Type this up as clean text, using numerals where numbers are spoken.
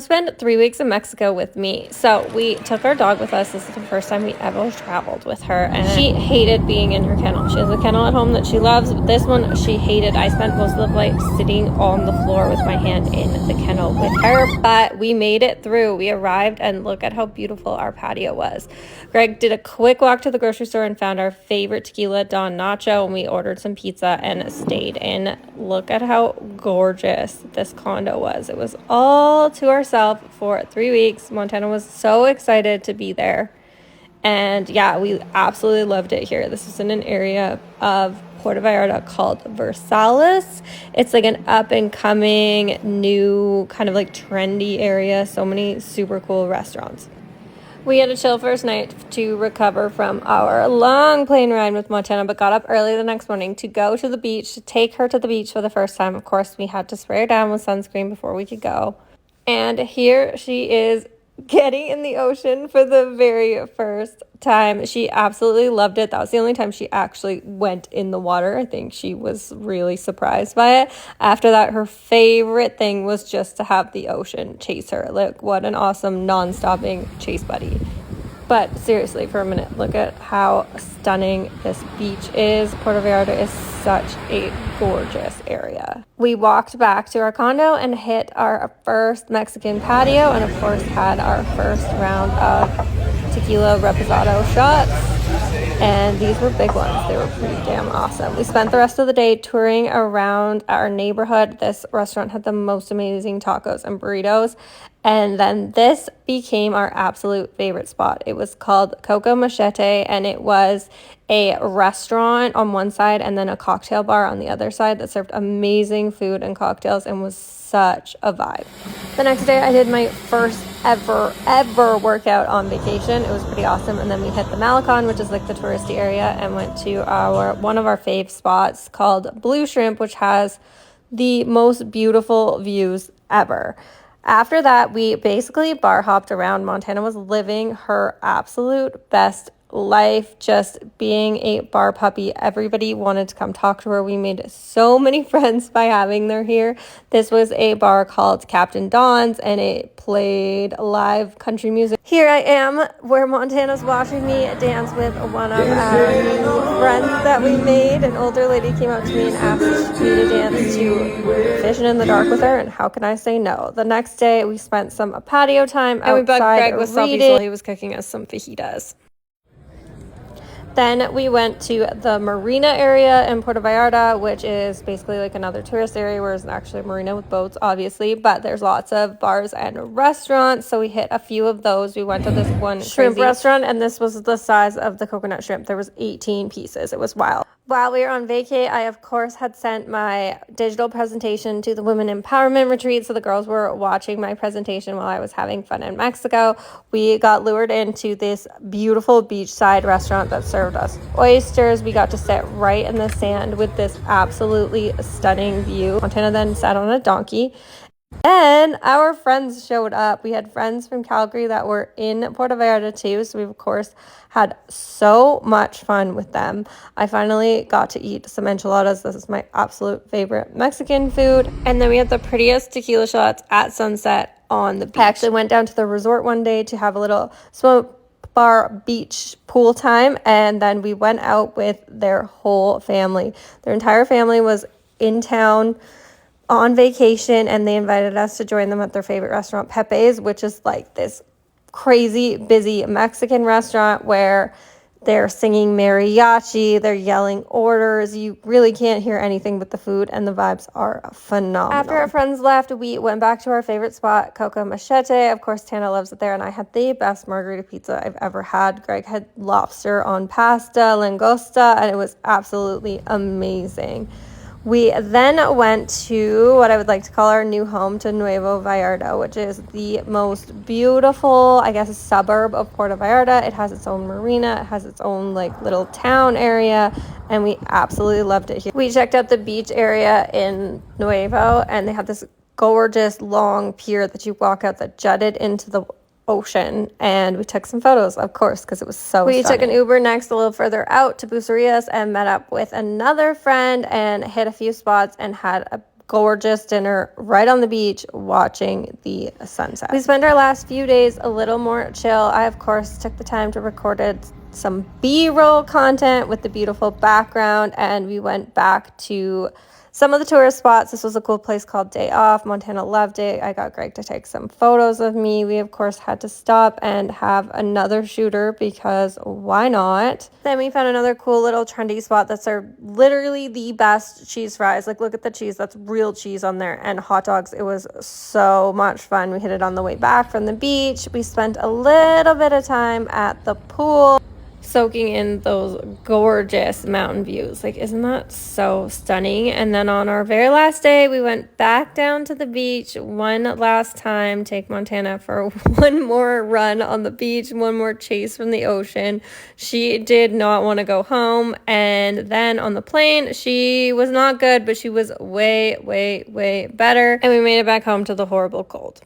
spend 3 weeks in Mexico with me. So we took our dog with us. This is the first time we ever traveled with her, and she hated being in her kennel. She has a kennel at home that she loves, but this one she hated. I spent most of the flight sitting on the floor with my hand in the kennel with her, but we made it through. We arrived, and look at how beautiful our patio was. Greg did a quick walk to the grocery store and found our favorite tequila, Don Nacho, and we ordered some pizza and stayed in. Look at how gorgeous this condo was. It was all to ourselves for 3 weeks. Montana was so excited to be there. And yeah, we absolutely loved it here. This is in an area of Puerto Vallarta called Versalles. It's like an up and coming, new, kind of like trendy area. So many super cool restaurants. We had a chill first night to recover from our long plane ride with Montana, but got up early the next morning to go to the beach, to take her to the beach for the first time. Of course, we had to spray her down with sunscreen before we could go. And here she is getting in the ocean for the very first time. She absolutely loved it. That was the only time she actually went in the water. I think she was really surprised by it. After that, her favorite thing was just to have the ocean chase her. Look, what an awesome non-stopping chase buddy. But seriously, for a minute, look at how stunning this beach is. Puerto Vallarta is such a gorgeous area. We walked back to our condo and hit our first Mexican patio, and of course had our first round of tequila reposado shots. And these were big ones. They were pretty damn awesome. We spent the rest of the day touring around our neighborhood. This restaurant had the most amazing tacos and burritos. And then this became our absolute favorite spot. It was called Coco Machete, and it was a restaurant on one side and then a cocktail bar on the other side that served amazing food and cocktails and was such a vibe. The next day I did my first ever workout on vacation. It was pretty awesome. And then we hit the Malecon, which is like the touristy area, and went to one of our fave spots called Blue Shrimp, which has the most beautiful views ever. After that, we basically bar hopped around. Montana was living her absolute best life, just being a bar puppy. Everybody wanted to come talk to her. We made so many friends by having her here. This was a bar called Captain Don's, and it played live country music. Here I am where Montana's watching me dance with one of our new friends that we made. An older lady came up to me and asked me to dance to Fishing in the Dark with her, and how can I say no? The next day we spent some patio time outside, and we bugged Greg with selfies while he was cooking us some fajitas. Then we went to the marina area in Puerto Vallarta, which is basically like another tourist area where it's actually a marina with boats, obviously, but there's lots of bars and restaurants. So we hit a few of those. We went to this one shrimp restaurant, and this was the size of the coconut shrimp. There was 18 pieces. It was wild. While we were on vacay, I, of course, had sent my digital presentation to the Women Empowerment Retreat, so the girls were watching my presentation while I was having fun in Mexico. We got lured into this beautiful beachside restaurant that served us oysters. We got to sit right in the sand with this absolutely stunning view. Montana then sat on a donkey. And our friends showed up. We had friends from Calgary that were in Puerto Vallarta too, so we of course had so much fun with them. I finally got to eat some enchiladas. This is my absolute favorite Mexican food. And then we had the prettiest tequila shots at sunset on the beach. I actually went down to the resort one day to have a little smoke bar beach pool time, and then we went out with their whole family. Their entire family was in town on vacation, and they invited us to join them at their favorite restaurant, Pepe's, which is like this crazy busy Mexican restaurant where they're singing mariachi, they're yelling orders. You really can't hear anything but the food, and the vibes are phenomenal. After our friends left, we went back to our favorite spot, Coco Machete. Of course, Tana loves it there, and I had the best margarita pizza I've ever had. Greg had lobster on pasta, langosta, and it was absolutely amazing. We then went to what I would like to call our new home, to Nuevo Vallarta, which is the most beautiful, I guess, suburb of Puerto Vallarta. It has its own marina. It has its own like little town area, and we absolutely loved it here. We checked out the beach area in Nuevo, and they had this gorgeous long pier that you walk out that jutted into the ocean, and we took some photos, of course, because it was so stunning. Took an Uber next a little further out to Bucerias and met up with another friend and hit a few spots and had a gorgeous dinner right on the beach watching the sunset. We spent our last few days a little more chill. I, of course, took the time to record some B-roll content with the beautiful background, and we went back to some of the tourist spots. This was a cool place called Day Off. Montana loved it. I got Greg to take some photos of me. We, of course, had to stop and have another shooter because why not? Then we found another cool little trendy spot that served literally the best cheese fries. Like, look at the cheese. That's real cheese on there. And hot dogs. It was so much fun. We hit it on the way back from the beach. We spent a little bit of time at the pool, soaking in those gorgeous mountain views. Like, isn't that so stunning? And then on our very last day, we went back down to the beach one last time, take Montana for one more run on the beach, one more chase from the ocean. She did not want to go home. And then on the plane, she was not good, but she was way, way, way better. And we made it back home to the horrible cold.